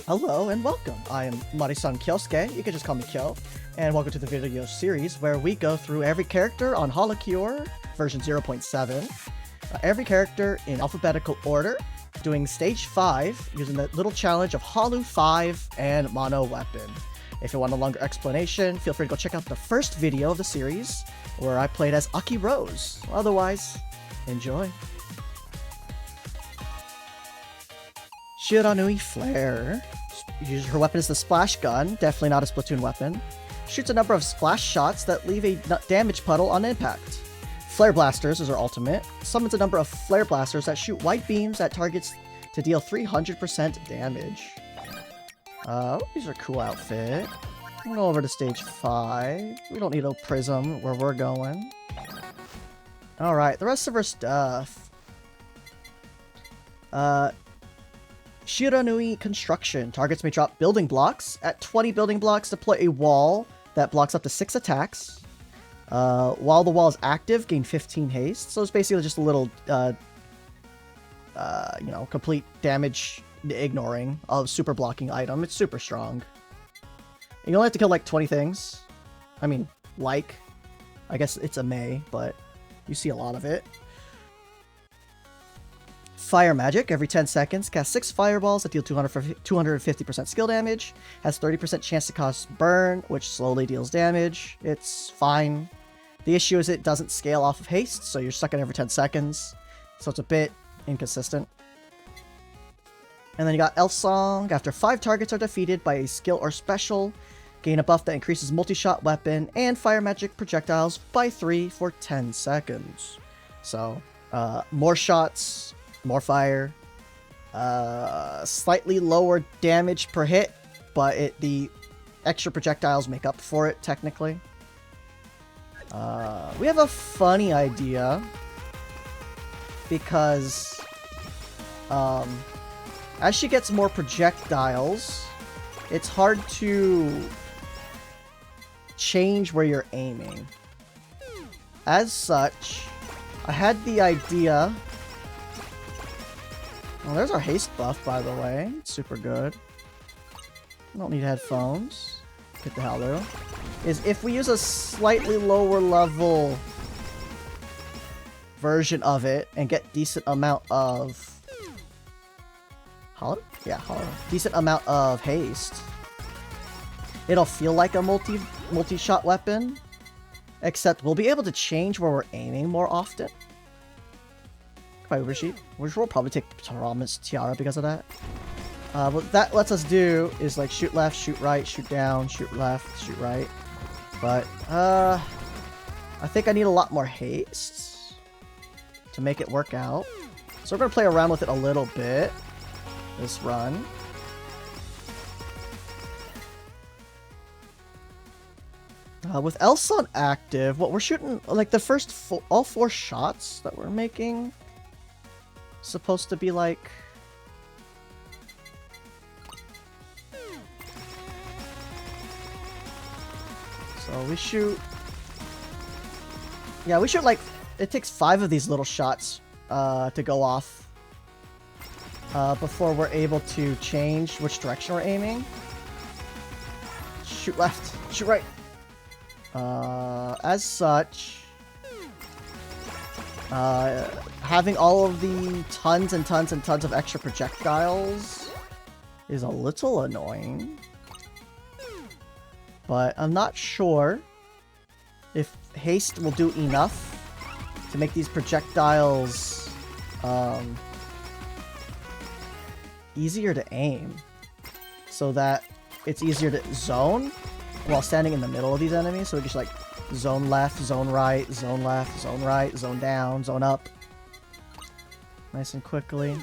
Hello and welcome. I am Marisan Kyosuke, you can just call me Kyo, and welcome to the video series where we go through every character on HoloCure version 0.7, every character in alphabetical order, doing stage 5 using the little challenge of Halu 5 and Mono Weapon. If you want a longer explanation, feel free to go check out the first video of the series where I played as Aki Rose. Otherwise, enjoy. Shiranui Flare. Her weapon is the splash gun, definitely not a Splatoon weapon. Shoots a number of splash shots that leave a damage puddle on impact. Flare Blasters is her ultimate. Summons a number of flare blasters that shoot white beams at targets to deal 300% damage. These are a cool outfit. We'll go over to stage 5. We don't need a prism where we're going. Alright, the rest of her stuff. Shiranui Construction. Targets may drop building blocks. At 20 building blocks, deploy a wall that blocks up to 6 attacks. While the wall is active, gain 15 haste. So it's basically just a little, complete damage ignoring of super blocking item. It's super strong. You only have to kill like 20 things. I mean, I guess it's a May, but you see a lot of it. Fire Magic. Every 10 seconds, cast 6 fireballs that deal 250% skill damage. Has 30% chance to cause burn, which slowly deals damage. It's fine. The issue is it doesn't scale off of haste, so you're stuck at every 10 seconds. So it's a bit inconsistent. And then you got Elf Song. After 5 targets are defeated by a skill or special, gain a buff that increases multi-shot weapon and fire magic projectiles by 3 for 10 seconds. So, more shots, more fire, slightly lower damage per hit, but the extra projectiles make up for it, technically. We have a funny idea, because as she gets more projectiles, it's hard to change where you're aiming. As such, I had the idea... Well, there's our haste buff, by the way. It's super good. Don't need headphones. Get the Halu. Is if we use a slightly lower level version of it and get decent amount of... Halu? Yeah, Halu. Decent amount of haste. It'll feel like a multi-shot weapon. Except we'll be able to change where we're aiming more often. By Oversheet, which will probably take Promise Tiara because of that. What that lets us do is like shoot left, shoot right, shoot down, shoot left, shoot right. But I think I need a lot more haste to make it work out. So we're gonna play around with it a little bit this run. With Elson active, what we're shooting, like the first all 4 shots that we're making, supposed to be like... So we shoot... Yeah, we shoot like... It takes 5 of these little shots to go off before we're able to change which direction we're aiming. Shoot left, shoot right. As such... having all of the tons and tons and tons of extra projectiles is a little annoying. But I'm not sure if haste will do enough to make these projectiles easier to aim. So that it's easier to zone while standing in the middle of these enemies. So we just like zone left, zone right, zone left, zone right, zone down, zone up. Nice and quickly.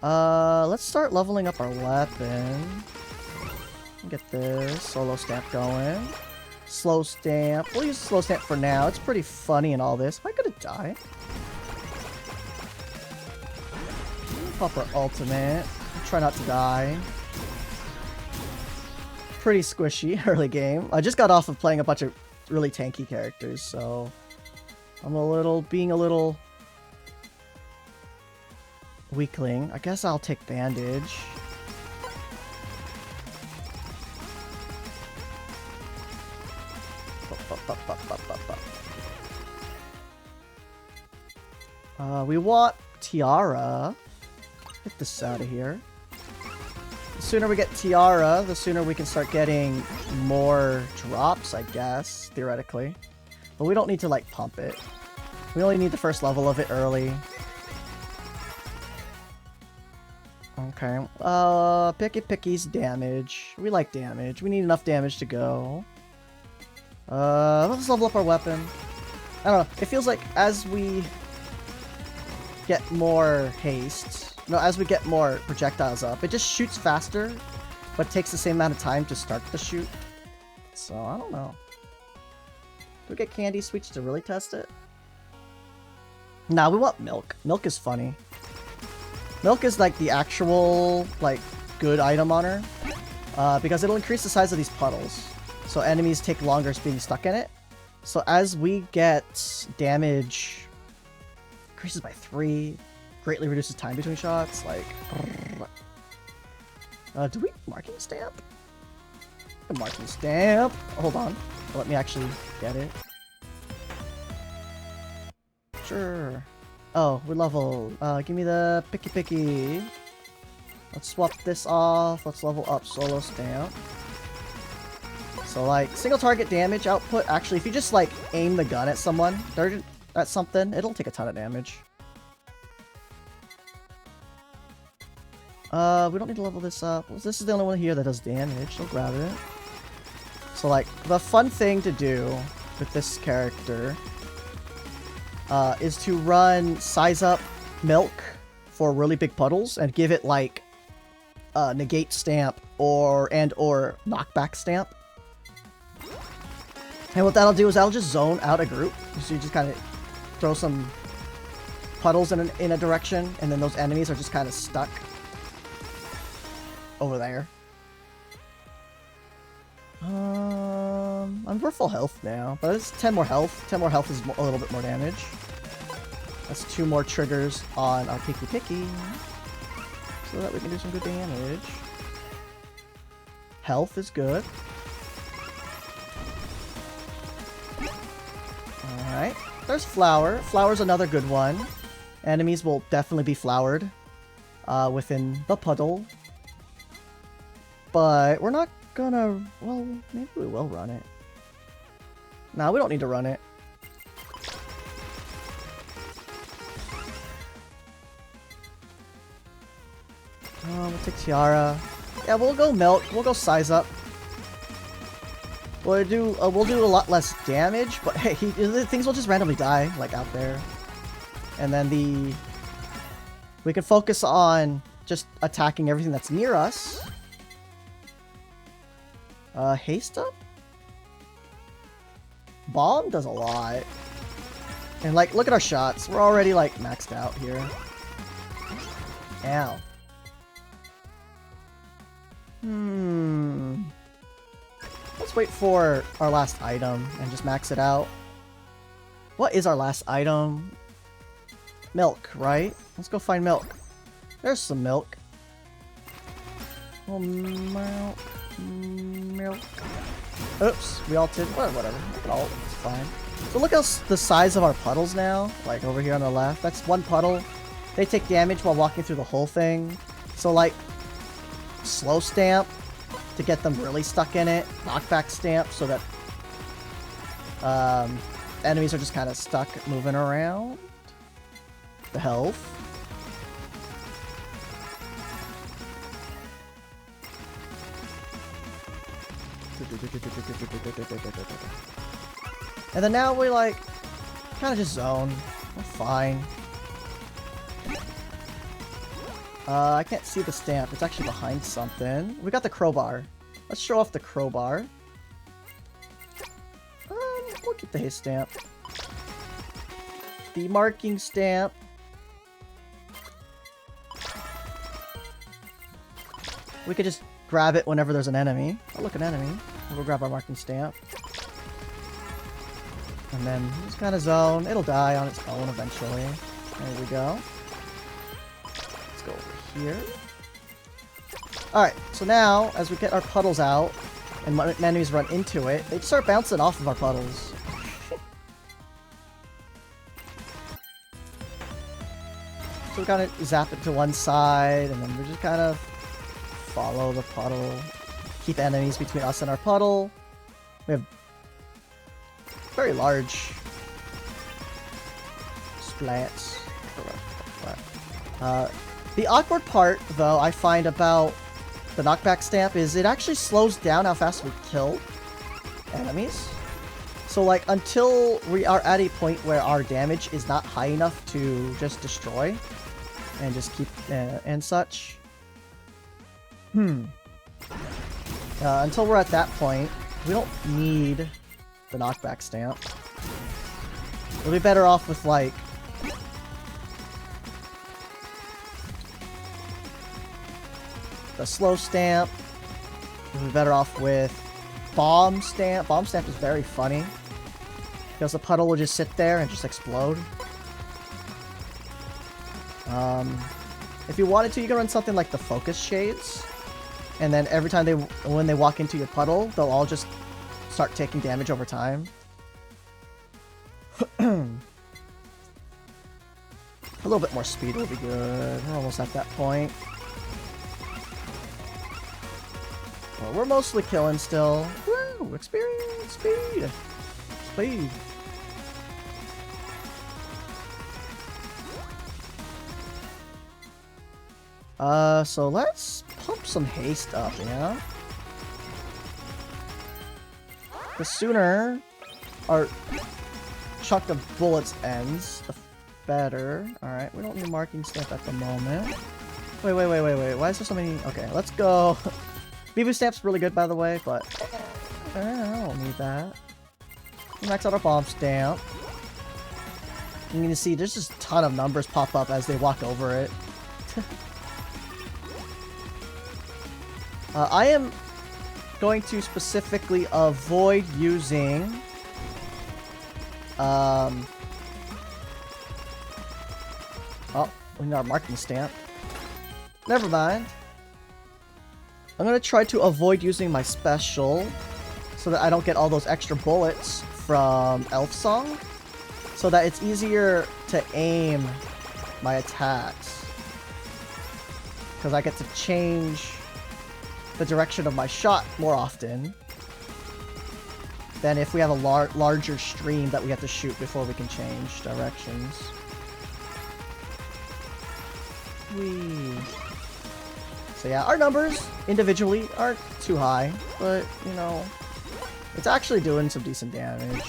Let's start leveling up our weapon. Get this solo stamp going. Slow stamp. We'll use slow stamp for now. It's pretty funny and all this. Am I gonna die? Pop our ultimate. Try not to die. Pretty squishy early game. I just got off of playing a bunch of really tanky characters, so I'm being a little weakling. I guess I'll take bandage. We want Tiara. Get this out of here. The sooner we get Tiara, the sooner we can start getting more drops, I guess, theoretically. But we don't need to, like, pump it. We only need the first level of it early. Okay. Picky's damage. We like damage. We need enough damage to go. Let's level up our weapon. I don't know. It feels like as we get more haste, as we get more projectiles up, it just shoots faster, but it takes the same amount of time to start the shoot. So, I don't know. Do we get candy sweets to really test it? Nah, we want milk. Milk is funny. Milk is like the actual, like, good item on her. Because it'll increase the size of these puddles. So enemies take longer being stuck in it. So as we get damage increases by 3, greatly reduces time between shots, like... do we marking stamp? A marking stamp! Hold on. Let me actually get it. Sure. Oh, we level. Give me the picky. Let's swap this off. Let's level up solo stamp. So, like, single target damage output. Actually, if you just, like, aim the gun at someone, at something, it'll take a ton of damage. We don't need to level this up. Well, this is the only one here that does damage. So grab it. So, like, the fun thing to do with this character is to run size up milk for really big puddles and give it, like, negate stamp or knockback stamp. And what that'll do is that'll just zone out a group. So you just kind of throw some puddles in a direction, and then those enemies are just kind of stuck over there. We're full health now, but it's 10 more health. 10 more health is a little bit more damage. That's 2 more triggers on our picky, so that we can do some good damage. Health is good. Alright. There's Flower. Flower's another good one. Enemies will definitely be flowered within the puddle. But we're not gonna... Well, maybe we will run it. Nah, we don't need to run it. We'll take Tiara. Yeah, we'll go Milk. We'll go Size Up. We'll do a lot less damage, but hey, things will just randomly die, like, out there. And then we can focus on just attacking everything that's near us. Haste Up? Bomb does a lot. And, like, look at our shots. We're already, like, maxed out here. Ow. Let's wait for our last item and just max it out. What is our last item? Milk, right? Let's go find milk. There's some milk. Oh, milk. Milk. Oops, we ulted. Whatever. We can ult. It's fine. So look at the size of our puddles now. Like over here on the left. That's one puddle. They take damage while walking through the whole thing. So like, slow stamp to get them really stuck in it. Knockback stamp so that enemies are just kind of stuck moving around. The health. And then now we like kind of just zone. We're fine. I can't see the stamp. It's actually behind something. We got the crowbar. Let's show off the crowbar. We'll keep the haste stamp. The marking stamp. We could just grab it whenever there's an enemy. Oh, look, an enemy. We'll grab our marking stamp. And then just kind of zone. It'll die on its own eventually. There we go. Let's go over here. Alright, so now, as we get our puddles out, and when enemies run into it, they start bouncing off of our puddles. So we kind of zap it to one side, and then we just kind of follow the puddle. Keep enemies between us and our puddle. We have very large splats. The awkward part, though, I find about the knockback stamp is it actually slows down how fast we kill enemies. So, like, until we are at a point where our damage is not high enough to just destroy and just keep and such. Until we're at that point, we don't need the knockback stamp. We'll be better off with, like, the slow stamp. We'll be better off with bomb stamp. Bomb stamp is very funny because the puddle will just sit there and just explode. If you wanted to, you can run something like the focus shades, and then every time when they walk into your puddle, they'll all just start taking damage over time. A little bit more speed will be good. We're almost at that point. Well, we're mostly killing still. Woo! Experience! Speed! Speed! So let's pump some haste up, yeah? The sooner our chunk of bullets ends, the better. Alright, we don't need a marking stamp at the moment. Wait. Why is there so many? Okay, let's go. v0.7 stamp's really good, by the way, but I don't need that. Max out our bomb stamp. You can see there's just a ton of numbers pop up as they walk over it. I am going to specifically avoid using oh, we need our marking stamp. Never mind. I'm gonna try to avoid using my special so that I don't get all those extra bullets from Elf Song, so that it's easier to aim my attacks, because I get to change the direction of my shot more often than if we have a larger stream that we have to shoot before we can change directions. Whee. So yeah, our numbers individually aren't too high, but, you know, it's actually doing some decent damage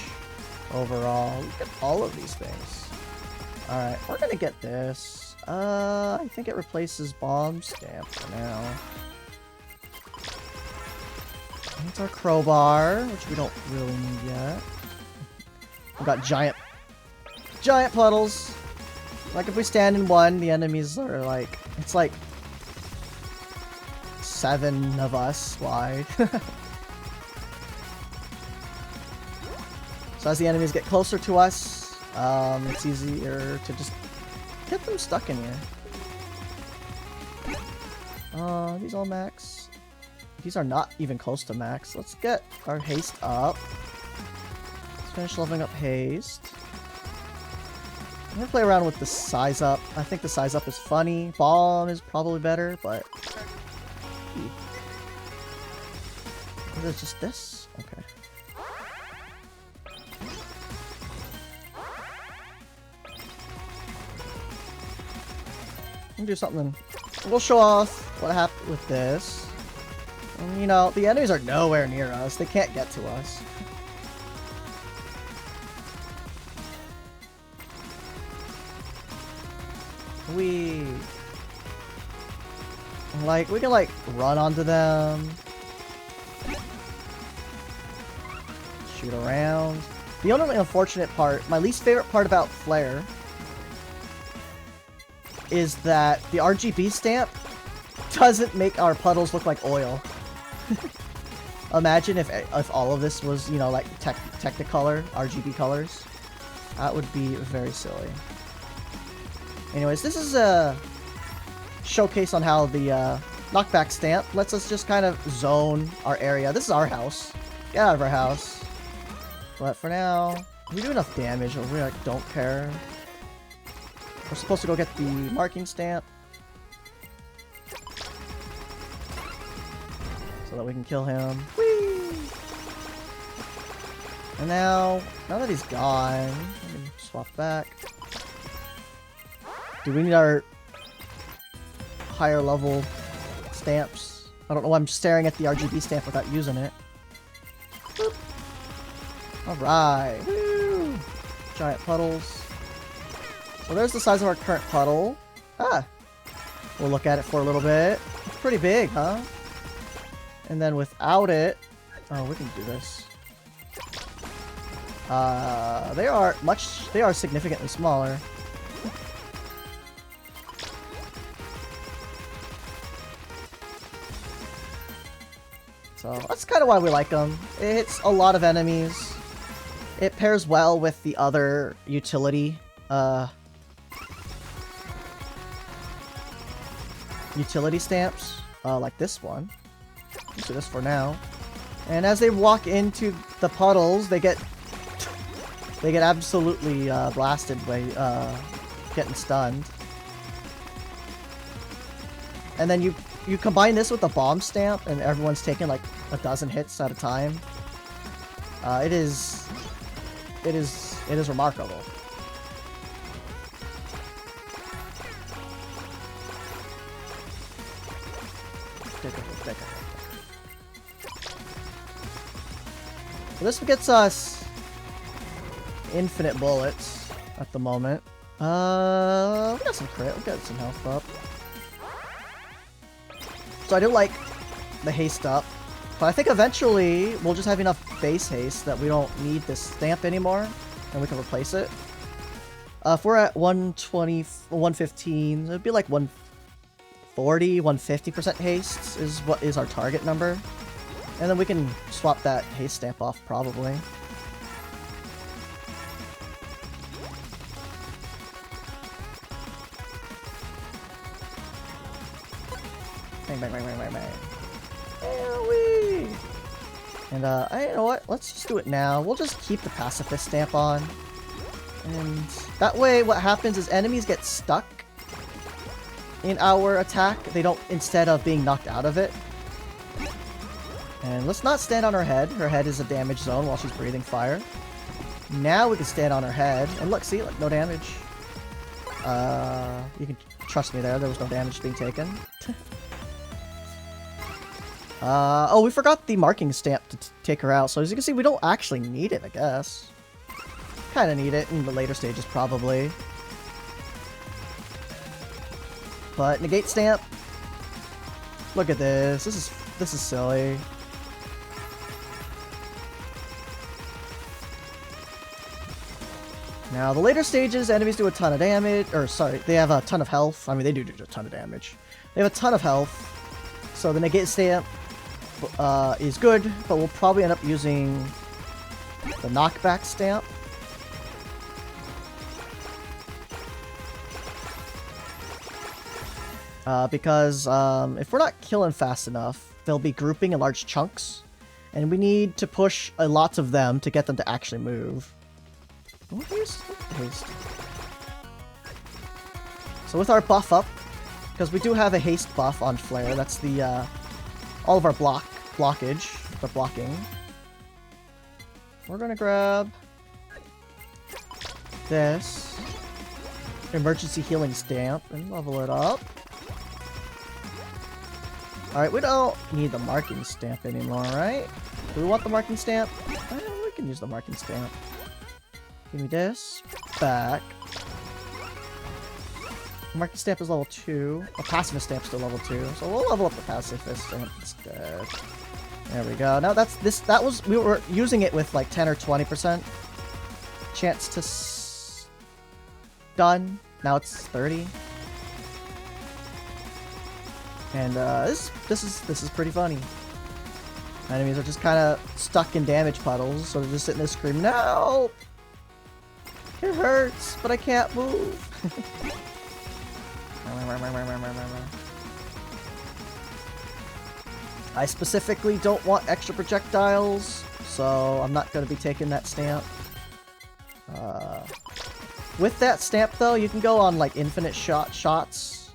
overall. Look at all of these things. Alright, we're gonna get this. I think it replaces bomb stamp for now. It's our crowbar, which we don't really need yet. We've got giant puddles. Like, if we stand in one, the enemies are like, it's like 7 of us wide. So as the enemies get closer to us, it's easier to just get them stuck in here. These all max. These are not even close to max. Let's get our haste up. Let's finish leveling up haste. I'm gonna play around with the size up. I think the size up is funny. Bomb is probably better, but... Is it just this? Okay. We'll do something. We'll show off what happened with this. And, you know, the enemies are nowhere near us. They can't get to us. We can, like, run onto them. Shoot around. The only unfortunate part, my least favorite part about Flare, is that the RGB stamp doesn't make our puddles look like oil. Imagine if all of this was, you know, like Technicolor RGB colors. That would be very silly. Anyways, this is a showcase on how the knockback stamp lets us just kind of zone our area. This is our house. Get out of our house. But for now, we do enough damage. We like don't care. We're supposed to go get the marking stamp so that we can kill him. Whee! And now that he's gone, let me swap back. Do we need our higher level stamps? I don't know why I'm just staring at the RGB stamp without using it. Boop. Alright. Woo! Giant puddles. So there's the size of our current puddle. Ah! We'll look at it for a little bit. It's pretty big, huh? And then without it... Oh, we can do this. They are significantly smaller. So that's kind of why we like them. It hits a lot of enemies. It pairs well with the other utility stamps, like this one. Let's do this for now. And as they walk into the puddles, they get absolutely blasted by getting stunned. And then you combine this with the bomb stamp, and everyone's taking like a dozen hits at a time. It is remarkable. So this gets us infinite bullets at the moment. We got some crit, we got some health up. So I do like the haste up, but I think eventually we'll just have enough base haste that we don't need this stamp anymore, and we can replace it. If we're at 120, 115, it'd be like 140, 150% haste is what is our target number. And then we can swap that haste stamp off, probably. Bang, bang, bang, bang, bang, bang. Wee! And, you know what? Let's just do it now. We'll just keep the pacifist stamp on. And that way, what happens is enemies get stuck in our attack. They don't, instead of being knocked out of it. And let's not stand on her head. Her head is a damage zone while she's breathing fire. Now we can stand on her head. And look, see? Like, no damage. You can trust me there. There was no damage being taken. Oh, we forgot the marking stamp to take her out. So as you can see, we don't actually need it, I guess. Kind of need it in the later stages, probably. But negate stamp. Look at this. This is silly. Now, the later stages, enemies do a ton of damage. Or, sorry, they have a ton of health. I mean, they do a ton of damage. They have a ton of health. So the negate stamp is good, but we'll probably end up using the knockback stamp. Because if we're not killing fast enough, they'll be grouping in large chunks. And we need to push lots of them to get them to actually move. Oh, haste. So with our buff up, because we do have a haste buff on Flare, that's the all of our blockage for blocking. We're gonna grab this emergency healing stamp and level it up. Alright, we don't need the marking stamp anymore, right? Do we want the marking stamp? We can use the marking stamp. Give me this. Back. Marking stamp is level 2. A pacifist stamp is still level 2. So we'll level up the pacifist stamp instead. There we go. Now we were using it with like 10 or 20% chance to stun. Now it's 30. And this is pretty funny. Enemies are just kind of stuck in damage puddles, so they're just sitting there screaming, "No! It hurts, but I can't move." I specifically don't want extra projectiles, so I'm not going to be taking that stamp. With that stamp, though, you can go on, like, infinite shots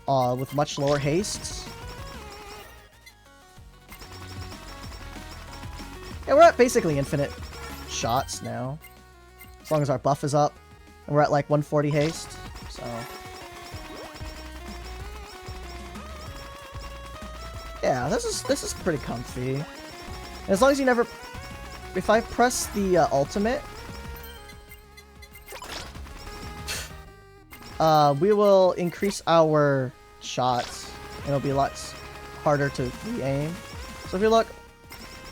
with much lower haste. Yeah, we're at basically infinite shots now. As long as our buff is up. And we're at, like, 140 haste, so... Yeah, this is pretty comfy. And as long as you never... If I press the ultimate... we will increase our shots. And it'll be a lot harder to re-aim. So if you look...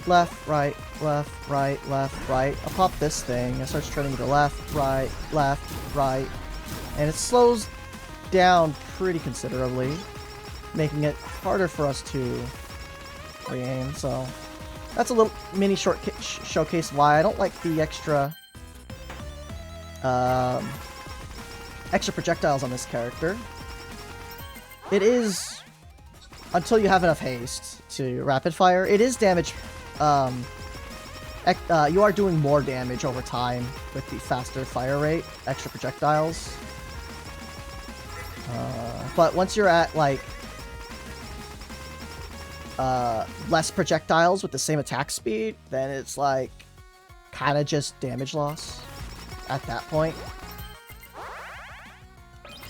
Left, right, left, right, left, right. I'll pop this thing. It starts turning to left, right, and it slows down pretty considerably, making it harder for us to re-aim. So that's a little mini showcase why I don't like the extra projectiles on this character. It is, until you have enough haste to rapid fire, it is damage. You are doing more damage over time with the faster fire rate, extra projectiles. But once you're at, like, less projectiles with the same attack speed, then it's, like, kind of just damage loss at that point.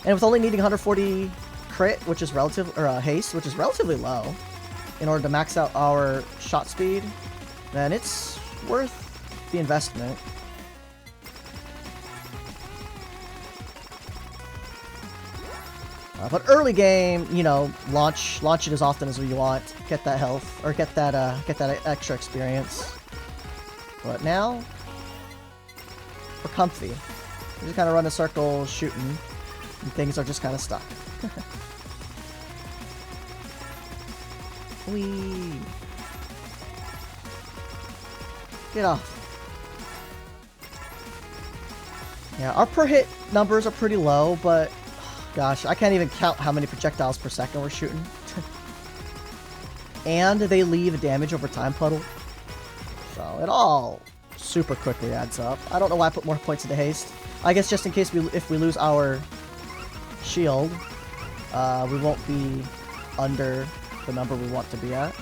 And with only needing 140 crit, which is haste, which is relatively low, in order to max out our shot speed, then it's worth the investment. But early game, you know, launch it as often as you want, get that health, or get that extra experience. But now, we're comfy. We just kind of run a circle shooting, and things are just kind of stuck. Whee! Get off. Yeah, our per hit numbers are pretty low, but gosh, I can't even count how many projectiles per second we're shooting. And they leave damage over time, Puddle. So it all super quickly adds up. I don't know why I put more points into haste. I guess just in case if we lose our shield, we won't be under the number we want to be at.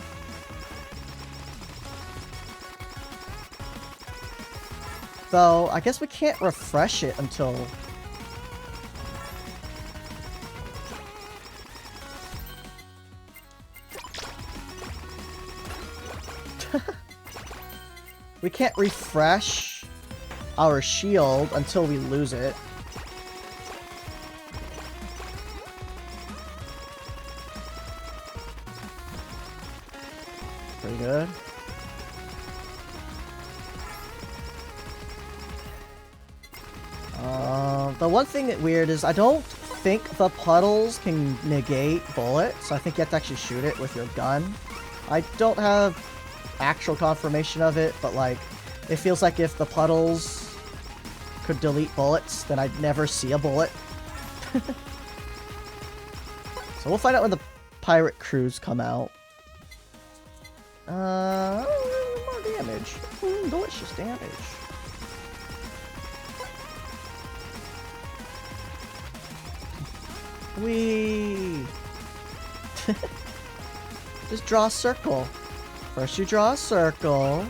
Though, I guess we can't refresh it until... we can't refresh our shield until we lose it. Pretty good. The one thing that's weird is I don't think the puddles can negate bullets. I think you have to actually shoot it with your gun. I don't have actual confirmation of it, but like, it feels like if the puddles could delete bullets, then I'd never see a bullet. So we'll find out when the pirate crews come out. More damage. Delicious damage. Whee! Just draw a circle. First you draw a circle.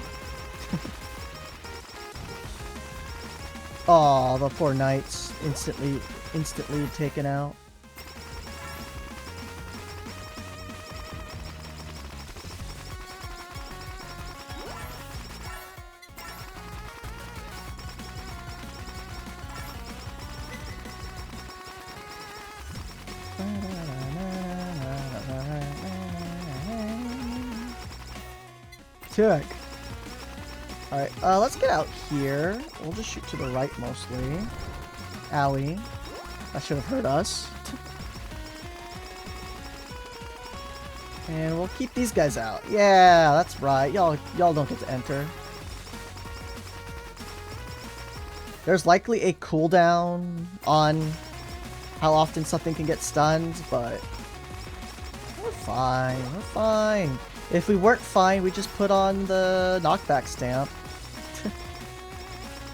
Aw, the poor knights instantly taken out. Tick. Alright, let's get out here. We'll just shoot to the right mostly. Owie. That should have hurt us. And we'll keep these guys out. Yeah, that's right. Y'all don't get to enter. There's likely a cooldown on how often something can get stunned, but we're fine. We're fine. If we weren't fine, we just put on the knockback stamp.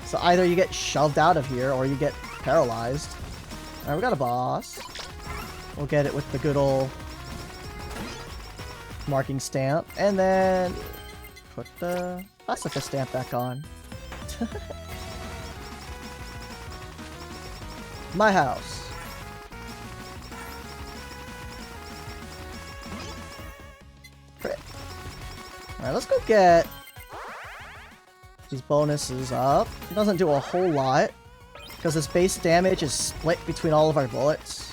So either you get shoved out of here or you get paralyzed. Alright, we got a boss. We'll get it with the good old marking stamp. And then put the pacifist stamp back on. My house. Crit. Alright, let's go get these bonuses up. It doesn't do a whole lot, because his base damage is split between all of our bullets.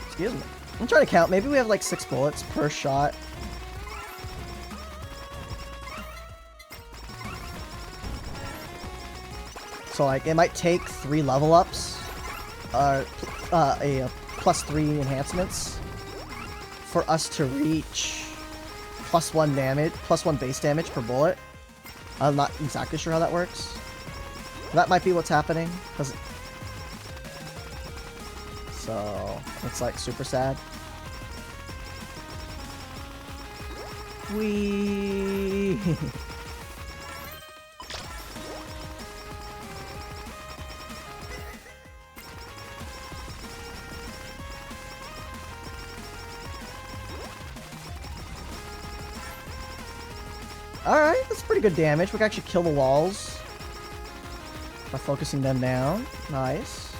Excuse me. I'm trying to count. Maybe we have like 6 bullets per shot. So like it might take 3 level ups, a +3 enhancements for us to reach +1 damage, +1 base damage per bullet. I'm not exactly sure how that works. That might be what's happening, so it's like super sad. Whee! Alright, that's pretty good damage. We can actually kill the walls by focusing them down. Nice.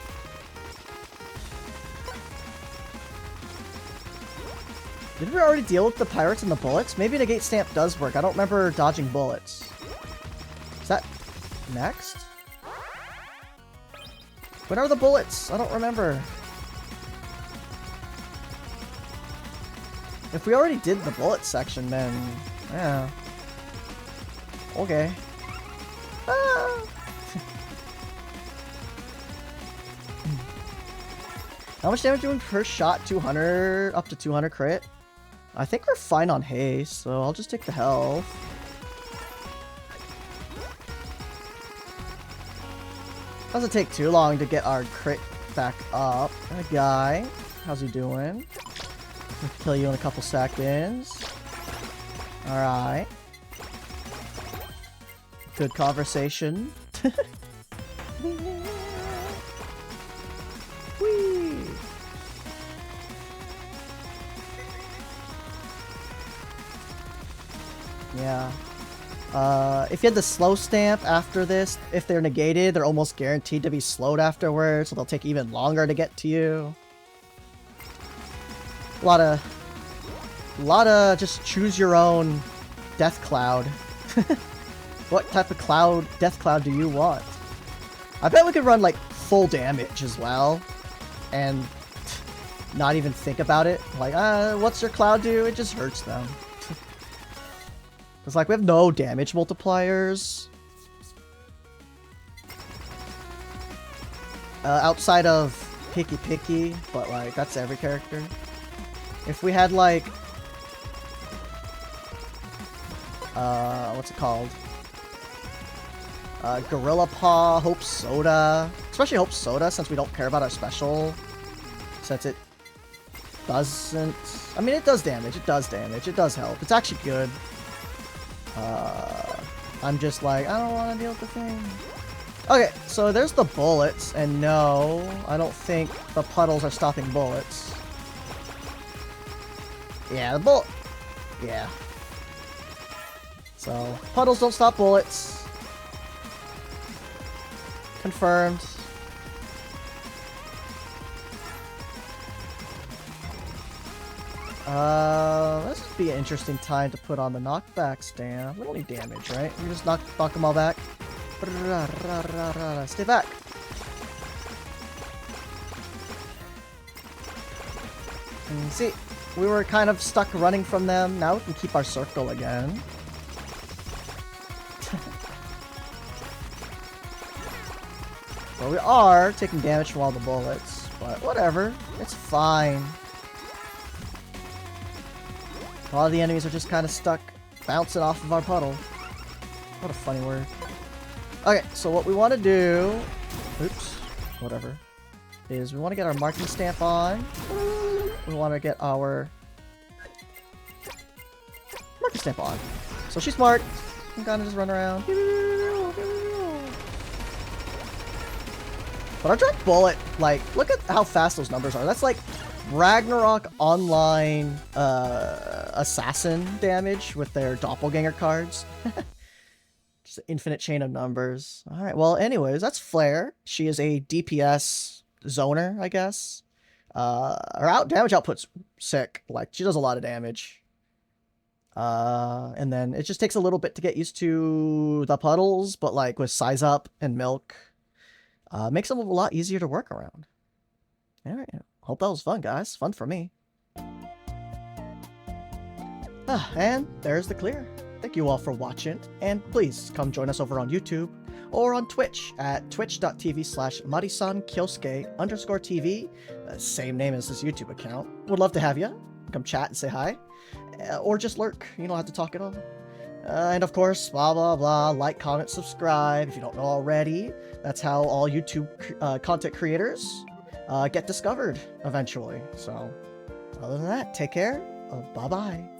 Did we already deal with the pirates and the bullets? Maybe negate stamp does work. I don't remember dodging bullets. Is that next? When are the bullets? I don't remember. If we already did the bullet section, then yeah. Okay. Ah. How much damage doing per shot? 200, up to 200 crit. I think we're fine on haste, so I'll just take the health. Doesn't take too long to get our crit back up. That guy, how's he doing? I'll kill you in a couple seconds. Alright. Good conversation. Whee! Yeah. If you had the slow stamp after this, if they're negated, they're almost guaranteed to be slowed afterwards, so they'll take even longer to get to you. A lot of just choose your own death cloud. What type of death cloud do you want? I bet we could run like full damage as well and not even think about it. Like, what's your cloud do? It just hurts them. It's like we have no damage multipliers. Outside of Picky, but like that's every character. If we had like what's it called? Gorilla Paw, Hope Soda. Especially Hope Soda, since we don't care about our special. Since it doesn't... I mean, it does damage. It does damage. It does help. It's actually good. I'm just like, I don't want to deal with the thing. Okay, so there's the bullets. And no, I don't think the puddles are stopping bullets. Yeah, the bullet... Yeah. So, puddles don't stop bullets. Confirmed. This would be an interesting time to put on the knockback stamp. We don't need damage, right? We just knock them all back. Stay back. And see, we were kind of stuck running from them. Now we can keep our circle again. Well, we are taking damage from all the bullets, but whatever. It's fine. A lot of the enemies are just kind of stuck bouncing off of our puddle. What a funny word. Okay, so what we want to do... Oops. whatever, is we want to get our marking stamp on. We want to get our marking stamp on. So she's smart. I'm gonna just run around. But our Dark Bullet, like, look at how fast those numbers are. That's like Ragnarok Online assassin damage with their doppelganger cards. Just an infinite chain of numbers. Alright, well, anyways, that's Flare. She is a DPS zoner, I guess. Her damage output's sick. Like, she does a lot of damage. And then it just takes a little bit to get used to the Puddles, but like with Size Up and Milk, makes them a lot easier to work around. Alright, hope that was fun, guys. Fun for me. And there's the clear. Thank you all for watching, and please come join us over on YouTube or on Twitch at twitch.tv/marisankyosuke_TV, same name as this YouTube account. Would love to have you. Come chat and say hi. Or just lurk. You don't have to talk at all. And of course, blah, blah, blah. Like, comment, subscribe if you don't know already. That's how all YouTube content creators get discovered eventually. So, other than that, take care. Bye-bye.